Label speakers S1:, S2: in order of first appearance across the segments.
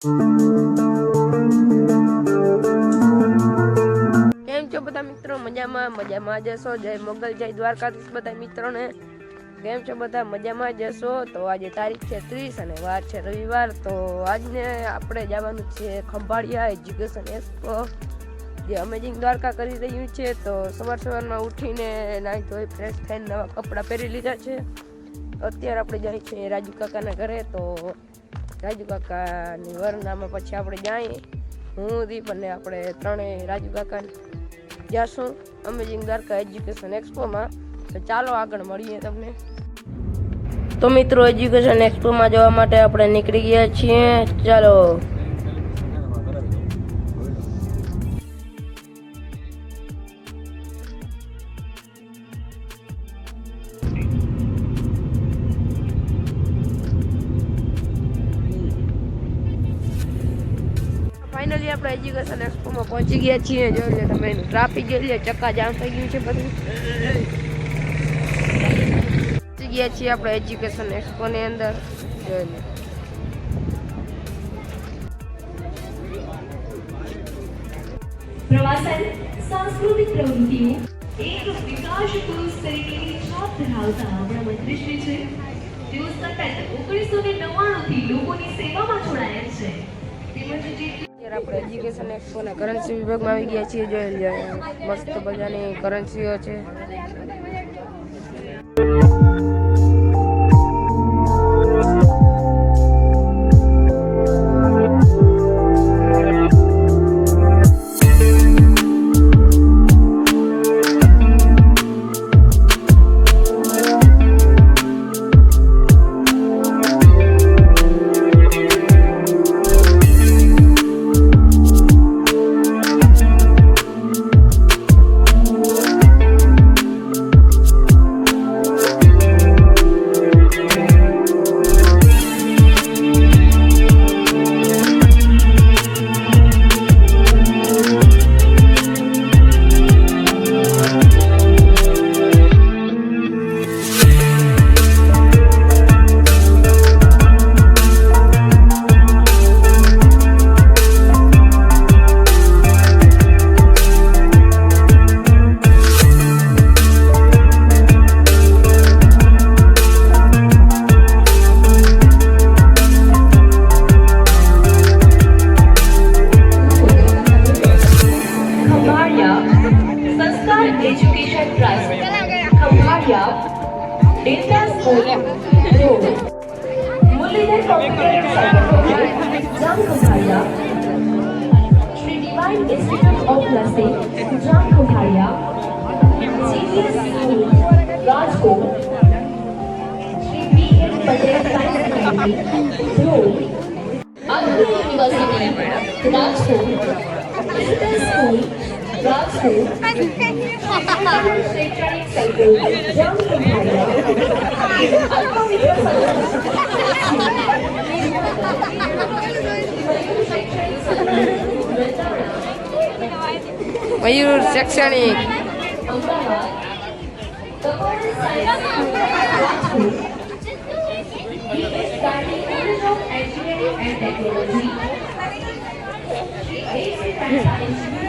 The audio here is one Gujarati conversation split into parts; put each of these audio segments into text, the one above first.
S1: કેમ છો બધા મિત્રો? મજામાં જશો? જય મોગલ, જય દ્વારકાધીશ બધા મિત્રોને. કેમ છો બધા? મજામાં જશો? તો આજે તારીખ છે 30 અને વાર છે રવિવાર. તો આજને આપણે જવાનું છે ખંભાળિયા એજ્યુકેશન એક્સપો, જે અમેઝિંગ દ્વારકા કરી રહ્યું છે. તો સવારમાં ઉઠીને નાહી ધોઈ ફ્રેશ થઈને નવા કપડાં પહેરી લીધા છે. અત્યારે આપણે જઈએ છીએ રાજુ કાકાના ઘરે. તો રાજુ કાકાની વરનામાં પછી આપણે જઈએ, હું દીપ અને આપણે ત્રણેય રાજુ કાકા જઈશું અમેઝિંગ દ્વારકા એજ્યુકેશન એક્સપોમાં. તો ચાલો આગળ મળીએ તમને. તો મિત્રો, એજ્યુકેશન એક્સપોમાં જવા માટે આપણે નીકળી ગયા છીએ. ચાલો. ફાઇનલી આપણે એજ્યુકેશન એક્સપોમાં પહોંચી ગયા છીએ. જોઈ લે તમે, એનું ટ્રાફિક જોઈ લે, ચક્કા જામ થઈ ગયું છે બધું. પહોંચી ગયા છીએ આપણે એજ્યુકેશન એક્સપોની અંદર. જોઈ લે.
S2: પ્રવાસન સાંસ્કૃતિક પ્રવૃત્તિઓ એક વિકાસ પુરુષ તરીકેની છાપ ધરાવતા આપણા મંત્રીશ્રી છે. તેઓ સતત 1999 થી લોકોની સેવામાં જોડાયા છે.
S1: આપણે એજ્યુકેશન એક્સપોના કરન્સી વિભાગમાં આવી ગયા છીએ. જોઈ લે, મસ્ત બધાની કરન્સીઓ છે.
S2: Data school road Muralidhar computer cyber Jam Khambhalia, Shri divine institute of nursing Jam Khambhalia, GPS school Rajkot, Shri BN Patel science academy road Andhra university Rajkot, digital school Rajkot, शैक्षणिक संकुल जाम खंभाड़िया,
S1: મયુર શૈક્ષણિક,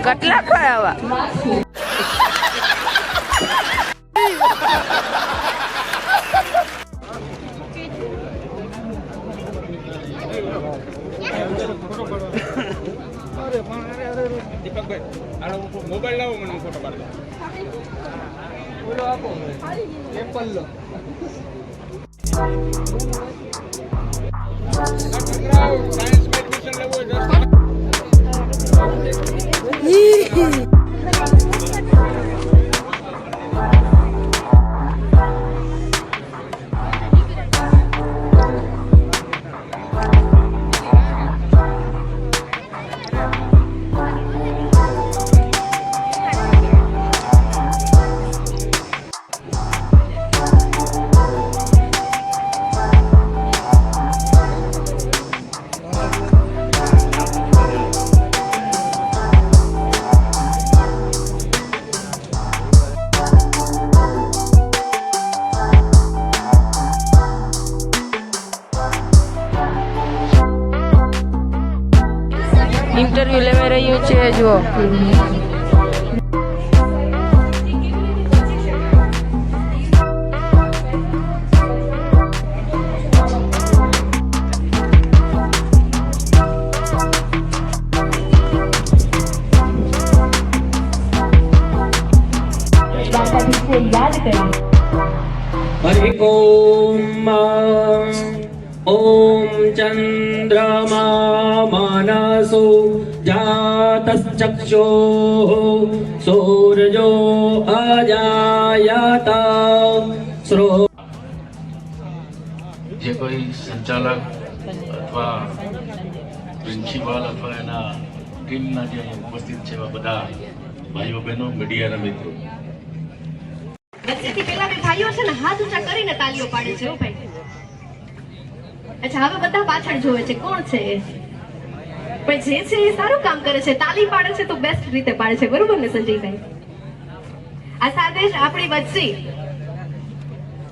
S1: કેટલા ખરા
S3: મોબાઈલ લાવો, મને ફોટો પાડો. બોલો આપો એપલ લો. સાયન્સ એડમિશન લેવું હોય
S1: ઇન્ટરવ્યુ લેવાઈ રહ્યું છે જુઓ.
S2: યાદ કરી
S4: हरि ओम ओम चंद्रमा मानसो जातश्चक्षो सूर्यो अजायता स्रो
S5: જે કોઈ સંચાલક અથવા પ્રિન્સિપાલ અથવા એના ટીમના જે ઉપસ્થિત છે એવા બધા ભાઈઓ બહેનો મીડિયાના મિત્રો
S2: વચ્ચેથી પેલા બે ભાઈઓ છે ને હાથ ઊંચા કરીને તાલીઓ પાડે છે. ભાઈ અચ્છા, હવે બધા પાછળ જોવે છે કોણ છે એ. પણ જે છે એ સારું કામ કરે છે, તાલી પાડે છે તો બેસ્ટ રીતે પાડે છે. બરોબર ને સંજયભાઈ? આ સાથે જ આપણી વચ્ચે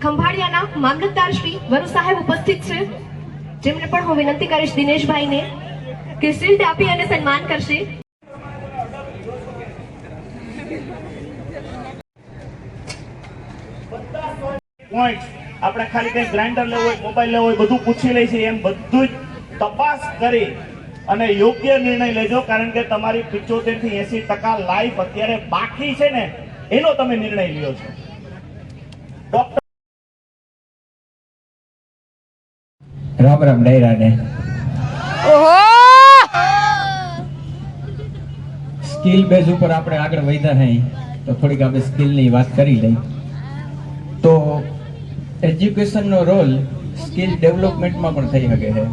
S2: ખંભાળિયાના મામલતદાર શ્રી વરુ સાહેબ ઉપસ્થિત છે, જેમને પણ હું વિનંતી કરીશ દિનેશભાઈને કે શિલ્ડ આપી અને સન્માન કરશે.
S6: પોઈન્ટ આપણે ખાલી કઈ ગ્રાઇન્ડર લેવું હોય, મોબાઈલ લેવો હોય, બધું પૂછી લે છે. એમ બધું જ તપાસ કરી અને યોગ્ય નિર્ણય લેજો, કારણ કે તમારી 75 થી 80% લાઈફ અત્યારે બાકી છે ને, એનો તમે નિર્ણય લ્યો છો. ડોક્ટર
S7: રામ રામ ડાયરાને
S1: ઓહો,
S7: સ્કિલ બેઝ ઉપર આપણે આગળ વધ્યા હઈ તો થોડીક આપણે સ્કિલની વાત કરી લઈ. તો એજ્યુકેશનનો રોલ સ્કિલ ડેવલપમેન્ટમાં પણ થઈ શકે છે,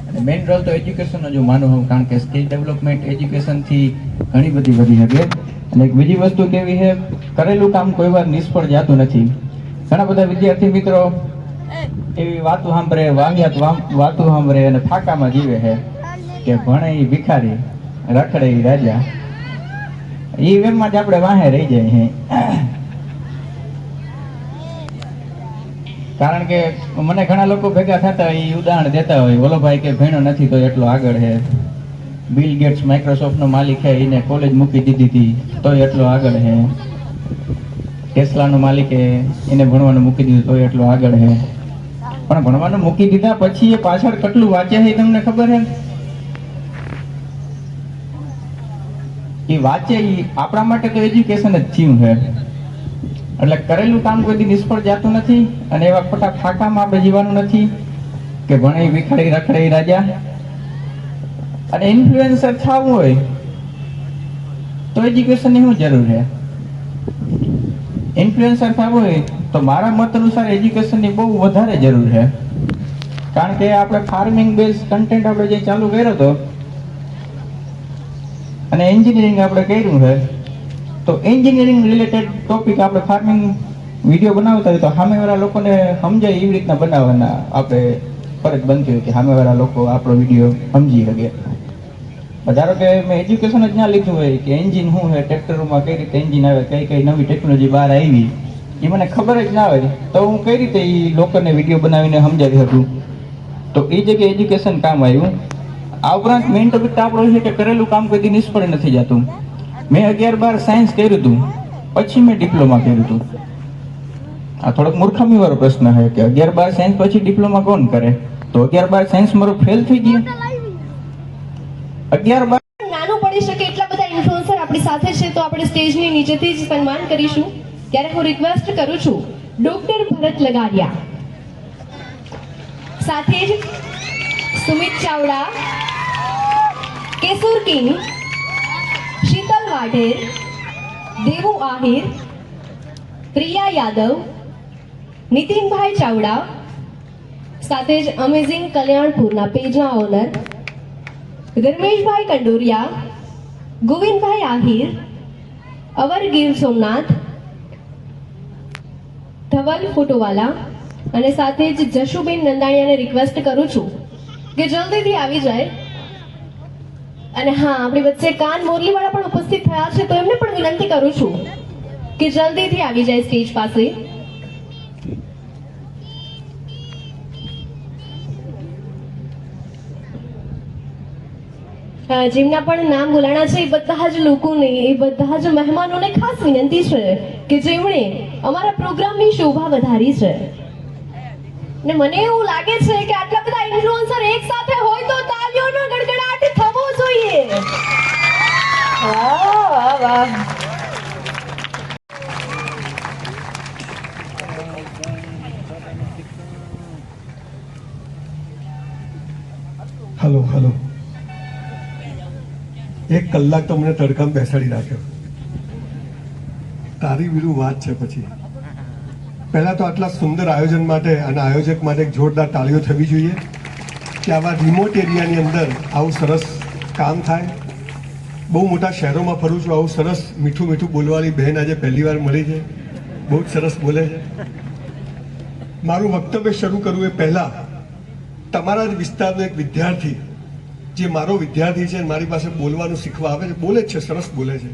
S7: અને મેઇન રોલ તો એજ્યુકેશનનો જો માનું હું, કારણ કે સ્કિલ ડેવલપમેન્ટ એજ્યુકેશનથી ઘણી બધી વધી શકે. અને એક બીજી વસ્તુ કેવી છે, કરેલું કામ કોઈ વાર નિષ્ફળ જતું નથી. ઘણા બધા વિદ્યાર્થી મિત્રો એવી વાતો સાંભળે, વાહિયાત વાતો સાંભળે અને ફાકામાં જીવે છે કે ભણે ઈ ભિખારી રખડે ઈ રાજા. એ વેમમાં જ આપણે વાહે રહી જાય છે. કારણ કે મને ઘણા લોકો ભેગા થતા હોય, એ ઉદાહરણ દેતા હોય, ઓલો ભાઈ કે ભણ્યો નથી તો એટલો આગળ છે. બિલ ગેટ્સ માઇક્રોસોફ્ટનો માલિક છે, એને કોલેજ મૂકી દીધી હતી તો એટલો આગળ છે. ટેસ્લાનો માલિક છે, એને ભણવાનું મૂકી દીધું તો એટલો આગળ છે. પણ ભણવાનું મૂકી દીધા પછી એ પાછળ કેટલું વાંચે છે તમને ખબર છે? એ વાંચે, એ આપણા માટે તો એજ્યુકેશન જ થયું છે. એટલે કરેલું કામ કોઈ દી નિષ્ફળ જતું નથી, અને એવા ખોટા ફાંકામાં આપણે જીવાનું નથી કે ભણે ભિખારી રખડે રાજા. અને ઇન્ફ્લુએન્સર થવું હોય તો એજ્યુકેશનની શું જરૂર છે? ઇન્ફ્લુએન્સર થવું હોય તો મારા મત અનુસાર એજ્યુકેશનની બહુ વધારે જરૂર છે. કારણ કે આપણે ફાર્મિંગ બેઝ કન્ટેન્ટ આપણે જે ચાલુ કર્યો હતો અને એન્જિનિયરિંગ આપણે કર્યું છે, તો એન્જિનિયરિંગ રિલેટેડ ટોપિક આપણે ફાર્મિંગ વિડીયો બનાવતા હોય તો સામેવાળા લોકોને સમજાય એવી રીતના બનાવવાના આપણે ફરજ બનતી હોય કે સામેવાળા લોકો આપણો વિડીયો સમજી શકે. ધારો કે મેં એજ્યુકેશન જ ના લીધું હોય કે એન્જિન શું છે, ટ્રેક્ટરોમાં કઈ રીતે એન્જિન આવે, કઈ કઈ નવી ટેકનોલોજી બહાર આવી, એ મને ખબર જ ના હોય તો હું કઈ રીતે એ લોકોને વિડીયો બનાવીને સમજાવી શકું. તો એ જગ્યાએ એજ્યુકેશન કામ આવ્યું. આ ઉપરાંત મેઇન ટોપિક તો આપણો છે કે કરેલું કામ કોઈ નિષ્ફળ નથી જતું. મેં 11-12 સાયન્સ કર્યું હતું, પછી મેં ડિપ્લોમા કર્યું હતું. આ થોડોક મૂર્ખામી વાળો પ્રશ્ન છે કે 11-12 સાયન્સ પછી ડિપ્લોમા કોણ કરે? તો 11-12 સાયન્સ મારો ફેલ થઈ ગયું. 11-12
S2: નાનું પડી શકે એટલા બધા ઇન્ફ્લુએન્સર આપણી સાથે છે, તો આપણે સ્ટેજની નીચેથી જ સન્માન કરીશું. ત્યારે હું રિક્વેસ્ટ કરું છું ડોક્ટર ભરત લગાડિયા, સાથે જ સુમિત ચાવડા, કેશુર કિંગ, શીતલ વાઢેર, દેવુ આહિર, પ્રિયા યાદવ, નીતિનભાઈ ચાવડા, સાથે જ અમેઝિંગ કલ્યાણપુરના પેજના ઓનર ધર્મેશભાઈ કંડોરિયા, ગોવિંદભાઈ આહિર, અવર ગીર સોમનાથ, ધવલ ફોટોવાલા, અને સાથે જ જશુબેન નંદાણીયાને રિક્વેસ્ટ કરું છું કે જલ્દીથી આવી જાય. અને હા, આપણી વચ્ચે કાન મોરલીવાળા પણ ઉપસ્થિત થયા છે, તો એમને પણ વિનંતી કરું છું કે જલ્દીથી આવી જાય સ્ટેજ પાસે. જેમના પણ નામ બોલાણા છે એ બધા જ લોકોને, એ બધા જ મહેમાનોને ખાસ વિનંતી છે કે જેમણે અમારા પ્રોગ્રામની શોભા વધારી છે. ને મને એવું લાગે છે કે આટલા બધા ઇન્ફ્લુએન્સર એક સાથે હોય તો તાળીઓનો ગડગડાટ થવો જોઈએ. વાહ વાહ.
S8: હલો હલો, 1 કલાક તો મને તડકામાં બેસાડી રાખ્યો. તારી વિરુ વાત છે. પછી પહેલા તો આટલા સુંદર આયોજન માટે અને આયોજક માટે એક જોરદાર તાળીઓ થવી જોઈએ કે આવા રિમોટ એરિયાની અંદર આવું સરસ કામ થાય. બહુ મોટા શહેરોમાં ફરું છું, આવું સરસ મીઠું મીઠું બોલવાળી બહેન આજે પહેલી વાર મળી છે. બહુ જ સરસ બોલે છે. મારું વક્તવ્ય શરૂ કરવું એ પહેલા તમારા જ વિસ્તારનો એક વિદ્યાર્થી, જે મારો વિદ્યાર્થી છે, મારી પાસે બોલવાનું શીખવા આવે છે, બોલે જ છે, સરસ બોલે છે.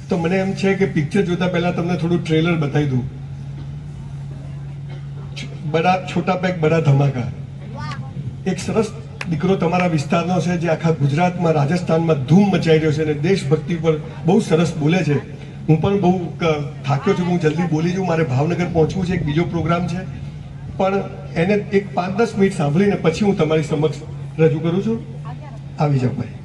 S8: તો મને એમ છે કે પિક્ચર જોતા પહેલા તમને થોડું ટ્રેલર બતાવી દઉં. બડા છોટા પેક બડા ધમાકા. એક સરસ દીકરો તમારા વિસ્તારનો છે જે આખા ગુજરાતમાં, રાજસ્થાનમાં ધૂમ મચાઈ રહ્યો છે અને દેશભક્તિ પર બહુ સરસ બોલે છે. હું પણ બહુ થાક્યો છું, હું જલ્દી બોલી જાઉં, મારે ભાવનગર પહોંચવું છે, એક બીજો પ્રોગ્રામ છે. પણ એને એક 5-10 મિનિટ સાંભળીને પછી હું તમારી સમક્ષ રજૂ કરું છું. આવી જાઓ ભાઈ.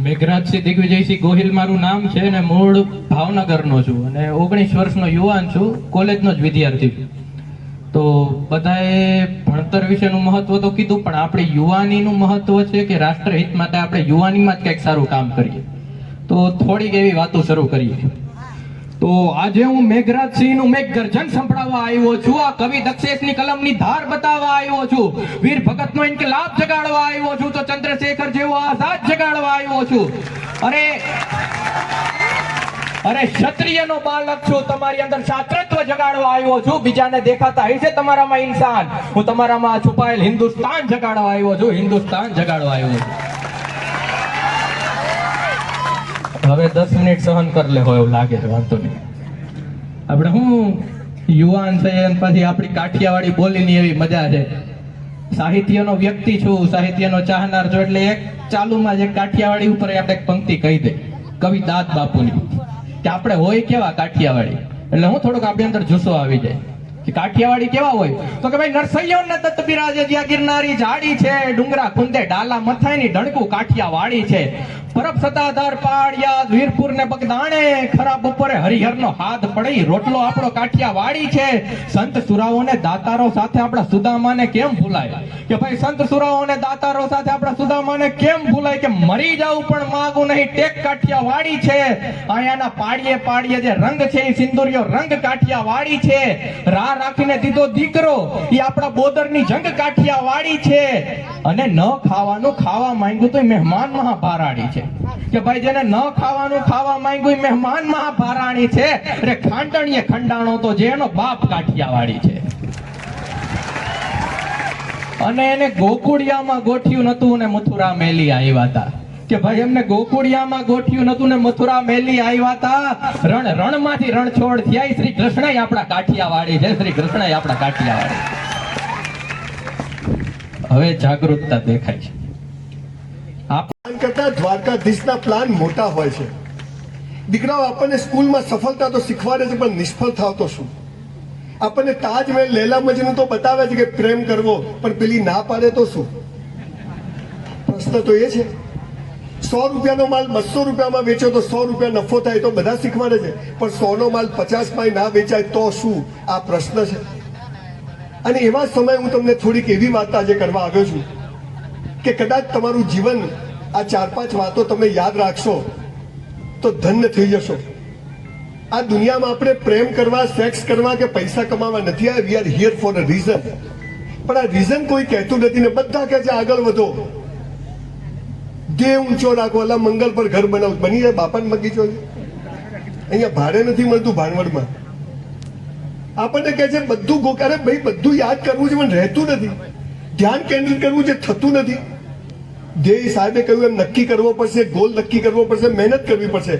S9: મેઘરાજસિંહ દિગ્વિજયસિંહ ગોહિલ મારું નામ છે અને મૂળ ભાવનગરનો છું અને 19 વર્ષનો યુવાન છું, કોલેજનો જ વિદ્યાર્થી છું. તો બધાએ ભણતર વિશેનું મહત્વ તો કીધું, પણ આપણી યુવાનીનું મહત્વ છે કે રાષ્ટ્રહિત માટે આપણે યુવાનીમાં જ કંઈક સારું કામ કરીએ. તો થોડીક એવી વાતો શરૂ કરીએ. તો આજે હું મેઘરાજસિંહનું મેઘગર્જન સંભળાવવા આવ્યો છું. આ કવિ દક્ષેશની કલમની ધાર બતાવવા આવ્યો છું. વીર ભગતનો ઇન્કલાબ જગાડવા આવ્યો છું. તો ચંદ્રશેખર જેવો આઝાદ જગાડવા આવ્યો છું. અરે ક્ષત્રિયનો બાળક છું, તમારી અંદર શાસ્ત્રત્વ જગાડવા આવ્યો છું. બીજાને દેખાતા હશે તમારામાં ઇન્સાન, હું તમારામાં છુપાયેલ હિન્દુસ્તાન જગાડવા આવ્યો છું. હિન્દુસ્તાન જગાડવા આવ્યો છું. હવે 10 મિનિટ સહન કરી લે હોય એવું લાગે છે, વાંધો નહીં. આપણે હું યુવાન છે અને પછી આપણી કાઠિયાવાડી બોલીની એવી મજા છે. સાહિત્યનો વ્યક્તિ છું, સાહિત્યનો ચાહનાર છું, એટલે એક ચાલુમાં જ એક કાઠિયાવાડી ઉપર આપણે એક પંક્તિ કહી દે, કવિ દાદ બાપુની, કે આપણે હોય કેવા કાઠિયાવાડી. એટલે હું થોડુંક આપણી અંદર જુસ્સો આવી જાય કે કાઠિયાવાડી કેવા હોય. તો કે ભાઈ નરસૈયો ને દત્ત બિરાજે જ્યાં ગિરનારી ઝાડી છે, ડુંગરા ખુંદે ડાલા મથાઈની ડણકું કાઠિયાવાડી છે. પરબ સતાધાર પાડિયા વીરપુર ને બગદાણે, ખરા બપોરે હરિહરનો હાથ પડી, રોટલો આપણો કાઠિયાવાડી છે. સંત સુરાઓને દાતારો સાથે આપણા સુદામાને કેમ ભૂલાય, કે ભાઈ સંત સુરાઓને દાતારો સાથે આપણા સુદામાને કેમ ભૂલાય, કે મરી જાવું પણ માંગુ નહીં, ટેક કાઠિયાવાડી છે. અહીંયાના પાડીએ પાડીએ જે રંગ છે એ સિંદુરિયો રંગ કાઠિયાવાડી છે. રાહ રાખીને દીધો દીકરો એ આપણા બોદરની જંગ કાઠિયાવાડી છે. અને ન ખાવાનું ખાવા માંગ્યું તો મહેમાન મહાભારાડી છે, કે ભાઈ જેને ન ખાવાનું ખાવા માંગ્યું મહેમાન મહાભારાણી છે. અરે ખાંડણીએ ખંડાણો તો જેનો બાપ કાઠિયાવાડી છે. અને એને ગોકુળિયામાં ગોઠ્યું નતું ને મથુરા મેલી આવ્યા હતા, કે ભાઈ એમને ગોકુળિયામાં ગોઠ્યું નતું ને મથુરા મેલી આવ્યા હતા. રણમાંથી રણછોડ થયા. શ્રી કૃષ્ણ આપણા કાઠિયાવાડી છે. શ્રી કૃષ્ણ આપણા કાઠિયાવાડી. હવે જાગૃતતા દેખાય છે.
S8: કરતા દ્વારકાધીશના પ્લાન મોટા હોય છે. દીકરાઓ આપણને સ્કૂલમાં સફળતા તો શીખવાડે છે, પણ નિષ્ફળ થાવ તો શું? આપણને તાજમહેલ લૈલા મજનુ તો બતાવે છે કે પ્રેમ કરવો, પણ પેલી ના પાડે તો શું? પ્રશ્ન તો એ છે. 100 રૂપિયાનો માલ 200 રૂપિયામાં વેચો તો 100 રૂપિયા નફો થાય તો બધા શીખવાડે છે, પણ 100નો માલ 50 માં ના વેચાય તો શું? આ પ્રશ્ન છે. અને એવા સમયે હું તમને થોડીક એવી વાત આજે કરવા આવ્યો છું કે કદાચ તમારું જીવન આ 4-5 વાતો તમે યાદ રાખશો તો ધન્ય થઈ જશો. આ દુનિયામાં આપણે પ્રેમ કરવા, સેક્સ કરવા કે પૈસા કમાવા નથી આવ્યા. We are here for a reason. પણ આ રીઝન કોઈ કહેતું નથી ને બધા કહે છે આગળ વધો, ધ્યેય ઊંચો રાખો, અલા મંગલ પર ઘર બનાવ. બની જાય બાપાને બગીચો અહીંયા ભાડે નથી મળતું ભાણવડમાં. આપણને કહે છે બધું ગોકારે ભાઈ બધું યાદ કરવું છે પણ રહેતું નથી. ધ્યાન કેન્દ્રિત કરવું છે, થતું નથી. ધ્યેય સાહેબે કહ્યું એમ નક્કી કરવો પડશે, ગોલ નક્કી કરવો પડશે, મહેનત કરવી પડશે.